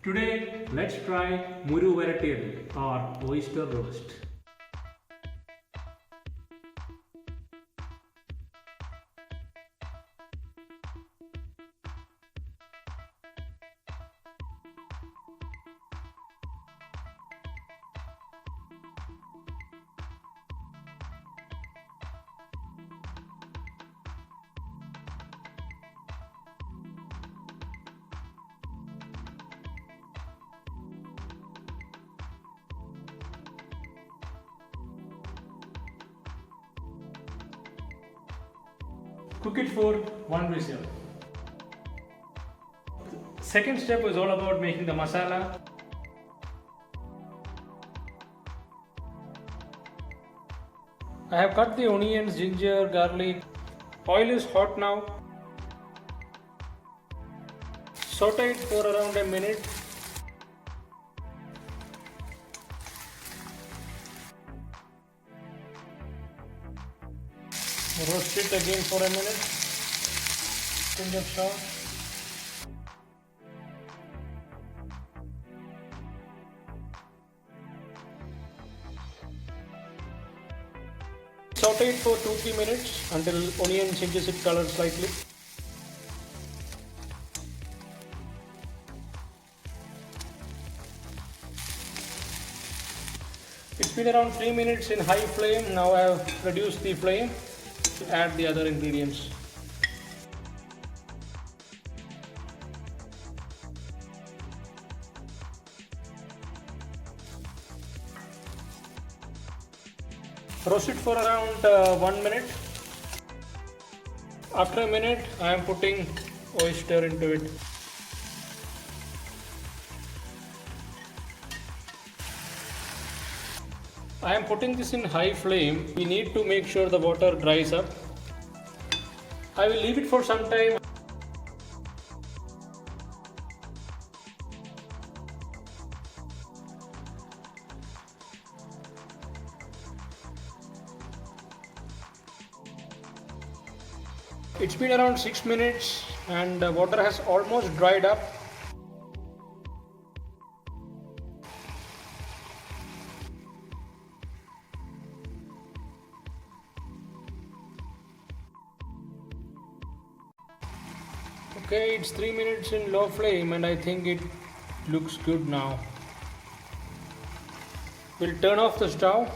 Today, let's try Muru Varattiyathu or Oyster Roast. Cook it for 1 whistle. Second step is all about making the masala. I have cut the onions, ginger, garlic. Oil is hot now. Saute it for around a minute. Roast it again for a minute. Pinch of salt. Saute it for 2-3 minutes until onion changes its color slightly. It's been around 3 minutes in high flame. Now I have reduced the flame to add the other ingredients. Roast it for around 1 minute. After a minute, I am putting oyster into it. I am putting this in high flame. We need to make sure the water dries up. I will leave it for some time. It's been around 6 minutes and the water has almost dried up. Okay, it's 3 minutes in low flame and I think it looks good now. We'll turn off the stove.